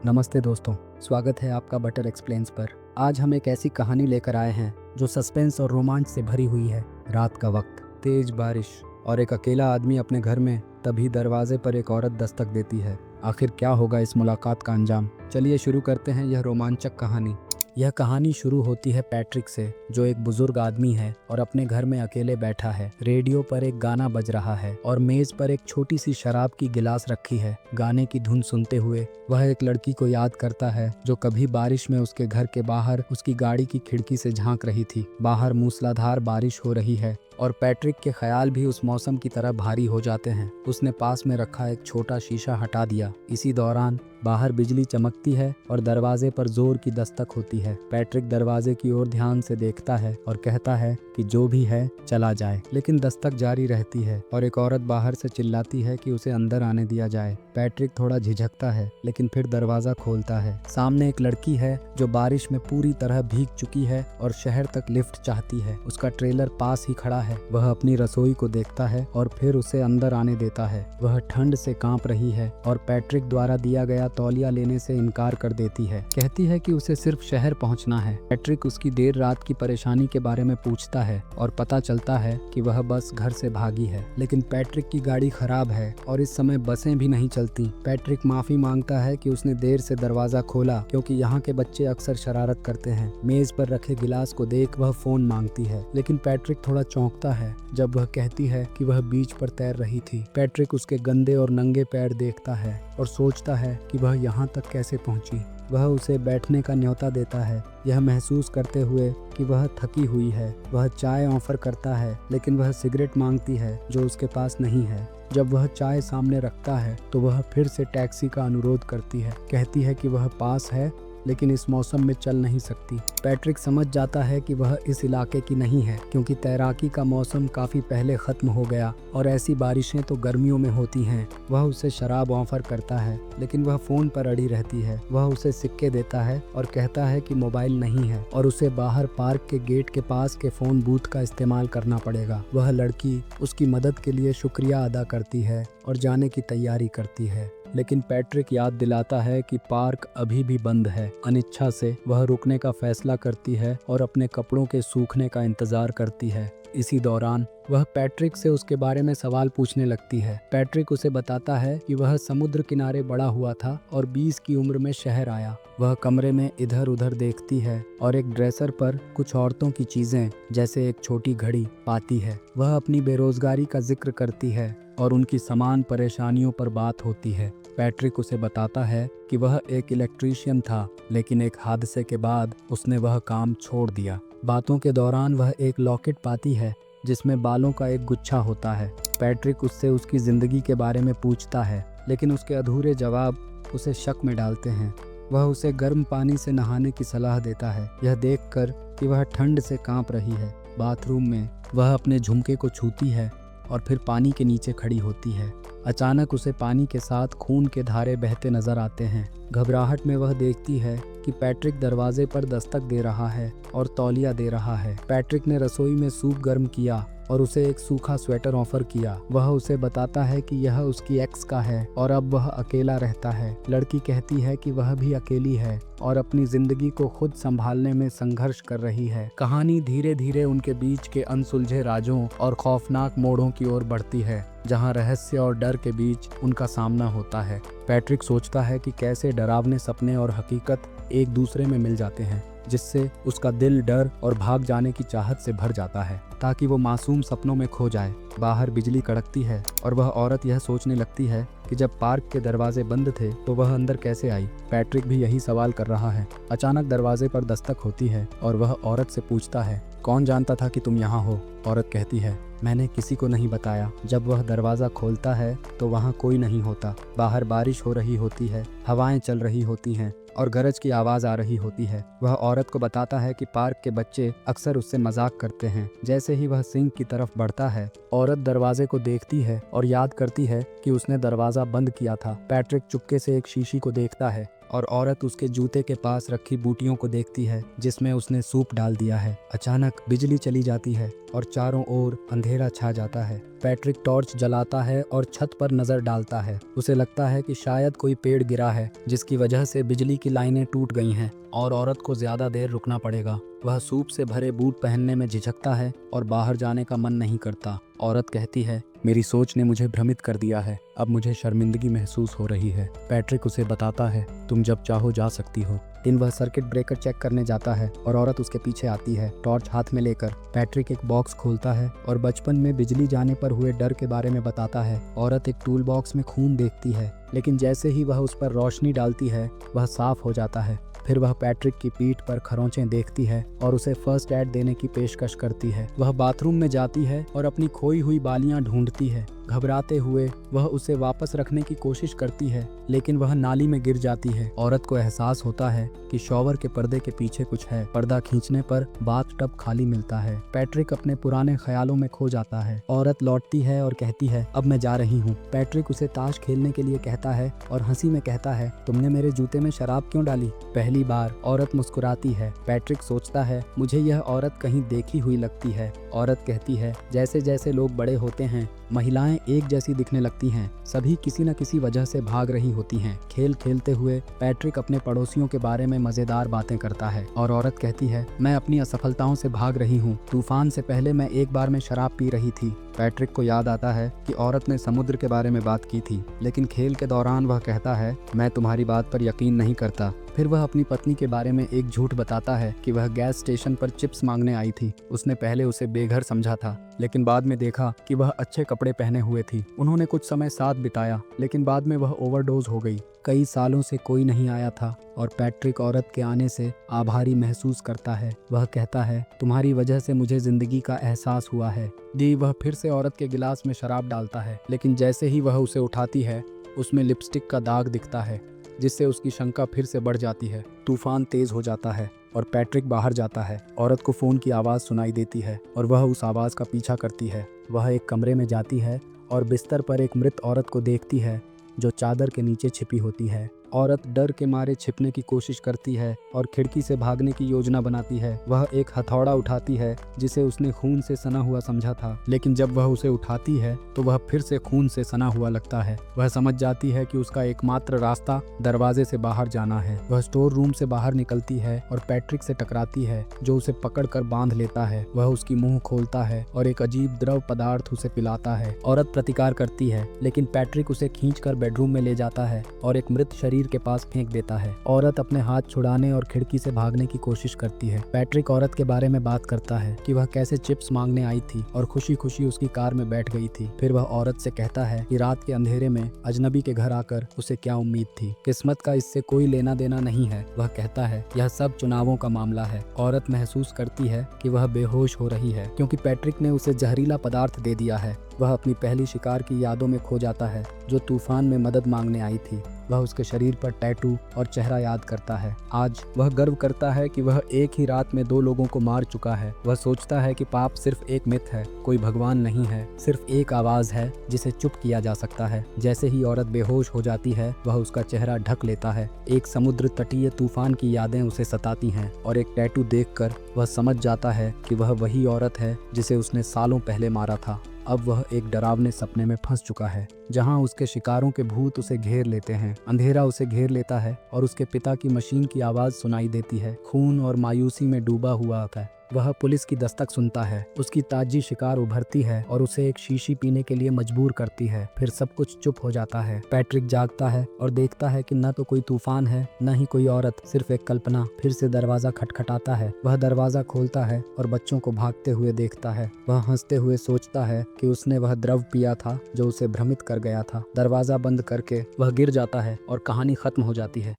नमस्ते दोस्तों, स्वागत है आपका बटर एक्सप्लेन्स पर। आज हम एक ऐसी कहानी लेकर आए हैं जो सस्पेंस और रोमांच से भरी हुई है। रात का वक्त, तेज बारिश और एक अकेला आदमी अपने घर में। तभी दरवाजे पर एक औरत दस्तक देती है। आखिर क्या होगा इस मुलाकात का अंजाम? चलिए शुरू करते हैं यह रोमांचक कहानी। यह कहानी शुरू होती है पैट्रिक से, जो एक बुजुर्ग आदमी है और अपने घर में अकेले बैठा है। रेडियो पर एक गाना बज रहा है और मेज पर एक छोटी सी शराब की गिलास रखी है। गाने की धुन सुनते हुए वह एक लड़की को याद करता है जो कभी बारिश में उसके घर के बाहर उसकी गाड़ी की खिड़की से झांक रही थी। बाहर मूसलाधार बारिश हो रही है और पैट्रिक के ख्याल भी उस मौसम की तरह भारी हो जाते हैं। उसने पास में रखा एक छोटा शीशा हटा दिया। इसी दौरान बाहर बिजली चमकती है और दरवाजे पर जोर की दस्तक होती है। पैट्रिक दरवाजे की ओर ध्यान से देखता है और कहता है कि जो भी है चला जाए, लेकिन दस्तक जारी रहती है और एक औरत बाहर से चिल्लाती है कि उसे अंदर आने दिया जाए। पैट्रिक थोड़ा झिझकता है लेकिन फिर दरवाजा खोलता है। सामने एक लड़की है जो बारिश में पूरी तरह भीग चुकी है और शहर तक लिफ्ट चाहती है। उसका ट्रेलर पास ही खड़ा है। वह अपनी रसोई को देखता है और फिर उसे अंदर आने देता है। वह ठंड से कांप रही है और पैट्रिक द्वारा दिया गया तौलिया लेने से इनकार कर देती है। कहती है कि उसे सिर्फ शहर पहुंचना है। पैट्रिक उसकी देर रात की परेशानी के बारे में पूछता है और पता चलता है कि वह बस घर से भागी है, लेकिन पैट्रिक की गाड़ी खराब है और इस समय बसें भी नहीं चलती। पैट्रिक माफी मांगता है कि उसने देर से दरवाजा खोला क्योंकि यहाँ के बच्चे अक्सर शरारत करते हैं। मेज पर रखे गिलास को देख वह फोन मांगती है, लेकिन पैट्रिक थोड़ा चौंकता है जब वह कहती है कि वह बीच पर तैर रही थी। पैट्रिक उसके गंदे और नंगे पैर देखता है और सोचता है कि वह यहाँ तक कैसे पहुंची। वह उसे बैठने का न्योता देता है, यह महसूस करते हुए कि वह थकी हुई है। वह चाय ऑफर करता है लेकिन वह सिगरेट मांगती है जो उसके पास नहीं है। जब वह चाय सामने रखता है तो वह फिर से टैक्सी का अनुरोध करती है। कहती है कि वह पास है लेकिन इस मौसम में चल नहीं सकती। पैट्रिक समझ जाता है कि वह इस इलाके की नहीं है क्योंकि तैराकी का मौसम काफी पहले खत्म हो गया और ऐसी बारिशें तो गर्मियों में होती हैं। वह उसे शराब ऑफर करता है लेकिन वह फोन पर अड़ी रहती है। वह उसे सिक्के देता है और कहता है कि मोबाइल नहीं है और उसे बाहर पार्क के गेट के पास के फोन बूथ का इस्तेमाल करना पड़ेगा। वह लड़की उसकी मदद के लिए शुक्रिया अदा करती है और जाने की तैयारी करती है, लेकिन पैट्रिक याद दिलाता है कि पार्क अभी भी बंद है। अनिच्छा से वह रुकने का फैसला करती है और अपने कपड़ों के सूखने का इंतजार करती है। इसी दौरान वह पैट्रिक से उसके बारे में सवाल पूछने लगती है। पैट्रिक उसे बताता है कि वह समुद्र किनारे बड़ा हुआ था और 20 की उम्र में शहर आया। वह कमरे में इधर उधर देखती है और एक ड्रेसर पर कुछ औरतों की चीजें जैसे एक छोटी घड़ी पाती है। वह अपनी बेरोजगारी का जिक्र करती है और उनकी समान परेशानियों पर बात होती है। पैट्रिक उसे बताता है कि वह एक इलेक्ट्रीशियन था लेकिन एक हादसे के बाद उसने वह काम छोड़ दिया। बातों के दौरान वह एक लॉकेट पाती है जिसमें बालों का एक गुच्छा होता है। पैट्रिक उससे उसकी जिंदगी के बारे में पूछता है लेकिन उसके अधूरे जवाब उसे शक में डालते हैं। वह उसे गर्म पानी से नहाने की सलाह देता है, यह देखकर कि वह ठंड से कांप रही है। बाथरूम में वह अपने झुमके को छूती है और फिर पानी के नीचे खड़ी होती है। अचानक उसे पानी के साथ खून के धारे बहते नजर आते हैं। घबराहट में वह देखती है कि पैट्रिक दरवाजे पर दस्तक दे रहा है और तौलिया दे रहा है। पैट्रिक ने रसोई में सूप गर्म किया और उसे एक सूखा स्वेटर ऑफर किया। वह उसे बताता है कि यह उसकी एक्स का है और अब वह अकेला रहता है। लड़की कहती है कि वह भी अकेली है और अपनी जिंदगी को खुद संभालने में संघर्ष कर रही है। कहानी धीरे धीरे उनके बीच के अनसुलझे राजों और खौफनाक मोड़ों की ओर बढ़ती है, जहां रहस्य और डर के बीच उनका सामना होता है। पैट्रिक सोचता है कि कैसे डरावने सपने और हकीकत एक दूसरे में मिल जाते हैं, जिससे उसका दिल डर और भाग जाने की चाहत से भर जाता है ताकि वो मासूम सपनों में खो जाए। बाहर बिजली कड़कती है और वह औरत यह सोचने लगती है कि जब पार्क के दरवाजे बंद थे तो वह अंदर कैसे आई। पैट्रिक भी यही सवाल कर रहा है। अचानक दरवाजे पर दस्तक होती है और वह औरत से पूछता है, कौन जानता था कि तुम यहाँ हो? औरत कहती है, मैंने किसी को नहीं बताया। जब वह दरवाजा खोलता है तो वहाँ कोई नहीं होता। बाहर बारिश हो रही होती है, हवाएं चल रही होती हैं और गरज की आवाज आ रही होती है। वह औरत को बताता है कि पार्क के बच्चे अक्सर उससे मजाक करते हैं। जैसे ही वह सिंक की तरफ बढ़ता है, औरत दरवाजे को देखती है और याद करती है कि उसने दरवाजा बंद किया था। पैट्रिक चुपके से एक शीशी को देखता है और औरत उसके जूते के पास रखी बूटियों को देखती है जिसमें उसने सूप डाल दिया है। अचानक बिजली चली जाती है और चारों ओर अंधेरा छा जाता है। पैट्रिक टॉर्च जलाता है और छत पर नजर डालता है। उसे लगता है कि शायद कोई पेड़ गिरा है जिसकी वजह से बिजली की लाइनें टूट गई हैं और औरत को ज्यादा देर रुकना पड़ेगा। वह सूप से भरे बूट पहनने में झिझकता है और बाहर जाने का मन नहीं करता। औरत कहती है, मेरी सोच ने मुझे भ्रमित कर दिया है, अब मुझे शर्मिंदगी महसूस हो रही है। पैट्रिक उसे बताता है, तुम जब चाहो जा सकती हो। दिन वह सर्किट ब्रेकर चेक करने जाता है और औरत उसके पीछे आती है, टॉर्च हाथ में लेकर। पैट्रिक एक बॉक्स खोलता है और बचपन में बिजली जाने पर हुए डर के बारे में बताता है। औरत एक टूल बॉक्स में खून देखती है, लेकिन जैसे ही वह उस पर रोशनी डालती है वह साफ हो जाता है। फिर वह पैट्रिक की पीठ पर खरोंचें देखती है और उसे फर्स्ट एड देने की पेशकश करती है। वह बाथरूम में जाती है और अपनी खोई हुई बालियां ढूंढती है। घबराते हुए वह उसे वापस रखने की कोशिश करती है, लेकिन वह नाली में गिर जाती है। औरत को एहसास होता है कि शॉवर के पर्दे के पीछे कुछ है। पर्दा खींचने पर बाथ टब खाली मिलता है। पैट्रिक अपने पुराने ख्यालों में खो जाता है। औरत लौटती है और कहती है, अब मैं जा रही हूँ। पैट्रिक उसे ताश खेलने के लिए कहता है और हंसी में कहता है, तुमने मेरे जूते में शराब क्यों डाली? पहली बार औरत मुस्कुराती है। पैट्रिक सोचता है, मुझे यह औरत कहीं देखी हुई लगती है। औरत कहती है, जैसे जैसे लोग बड़े होते हैं महिलाएं एक जैसी दिखने लगती हैं, सभी किसी न किसी वजह से भाग रही होती हैं। खेल खेलते हुए पैट्रिक अपने पड़ोसियों के बारे में मजेदार बातें करता है और औरत कहती है, मैं अपनी असफलताओं से भाग रही हूँ। तूफान से पहले मैं एक बार में शराब पी रही थी। पैट्रिक को याद आता है कि औरत ने समुद्र के बारे में बात की थी, लेकिन खेल के दौरान वह कहता है, मैं तुम्हारी बात पर यकीन नहीं करता। फिर वह अपनी पत्नी के बारे में एक झूठ बताता है कि वह गैस स्टेशन पर चिप्स मांगने आई थी। उसने पहले उसे बेघर समझा था, लेकिन बाद में देखा कि वह अच्छे कपड़े पहने हुए थी। उन्होंने कुछ समय साथ बिताया, लेकिन बाद में वह ओवरडोज हो गई। कई सालों से कोई नहीं आया था और पैट्रिक औरत के आने से आभारी महसूस करता है। वह कहता है, तुम्हारी वजह से मुझे जिंदगी का एहसास हुआ है। वह फिर से औरत के गिलास में शराब डालता है, लेकिन जैसे ही वह उसे उठाती है उसमें लिपस्टिक का दाग दिखता है, जिससे उसकी शंका फिर से बढ़ जाती है। तूफान तेज हो जाता है और पैट्रिक बाहर जाता है। औरत को फोन की आवाज़ सुनाई देती है और वह उस आवाज़ का पीछा करती है। वह एक कमरे में जाती है और बिस्तर पर एक मृत औरत को देखती है जो चादर के नीचे छिपी होती है। औरत डर के मारे छिपने की कोशिश करती है और खिड़की से भागने की योजना बनाती है। वह एक हथौड़ा उठाती है जिसे उसने खून से सना हुआ समझा था, लेकिन जब वह उसे उठाती है तो वह फिर से खून से सना हुआ लगता है। वह समझ जाती है कि उसका एकमात्र रास्ता दरवाजे से बाहर जाना है। वह स्टोर रूम से बाहर निकलती है और पैट्रिक से टकराती है, जो उसे पकड़कर बांध लेता है। वह उसकी मुंह खोलता है और एक अजीब द्रव पदार्थ उसे पिलाता है। औरत प्रतिकार करती है, लेकिन पैट्रिक उसे खींचकर बेडरूम में ले जाता है और एक मृत शरीर के पास फेंक देता है। औरत अपने हाथ छुड़ाने और खिड़की से भागने की कोशिश करती है। पैट्रिक औरत के बारे में बात करता है कि वह कैसे चिप्स मांगने आई थी और खुशी खुशी उसकी कार में बैठ गई थी। फिर वह औरत से कहता है कि रात के अंधेरे में अजनबी के घर आकर उसे क्या उम्मीद थी, किस्मत का इससे कोई लेना देना नहीं है। वह कहता है, यह सब चुनावों का मामला है। औरत महसूस करती है कि वह बेहोश हो रही है क्योंकि पैट्रिक ने उसे जहरीला पदार्थ दे दिया है। वह अपनी पहली शिकार की यादों में खो जाता है जो तूफान में मदद मांगने आई थी। वह उसके शरीर पर टैटू और चेहरा याद करता है। आज वह गर्व करता है कि वह एक ही रात में 2 लोगों को मार चुका है। वह सोचता है कि पाप सिर्फ एक मिथ है, कोई भगवान नहीं है, सिर्फ एक आवाज है जिसे चुप किया जा सकता है। जैसे ही औरत बेहोश हो जाती है वह उसका चेहरा ढक लेता है। एक समुद्र तटीय तूफान की यादें उसे सताती हैं और एक टैटू देखकर वह समझ जाता है कि वह वही औरत है जिसे उसने सालों पहले मारा था। अब वह एक डरावने सपने में फंस चुका है जहां उसके शिकारों के भूत उसे घेर लेते हैं। अंधेरा उसे घेर लेता है और उसके पिता की मशीन की आवाज सुनाई देती है। खून और मायूसी में डूबा हुआ आता है। वह पुलिस की दस्तक सुनता है। उसकी ताजी शिकार उभरती है और उसे एक शीशी पीने के लिए मजबूर करती है। फिर सब कुछ चुप हो जाता है। पैट्रिक जागता है और देखता है कि न तो कोई तूफान है न ही कोई औरत, सिर्फ एक कल्पना। फिर से दरवाजा खटखटाता है। वह दरवाजा खोलता है और बच्चों को भागते हुए देखता है। वह हंसते हुए सोचता है कि उसने वह द्रव पिया था जो उसे भ्रमित कर गया था। दरवाजा बंद करके वह गिर जाता है और कहानी खत्म हो जाती है।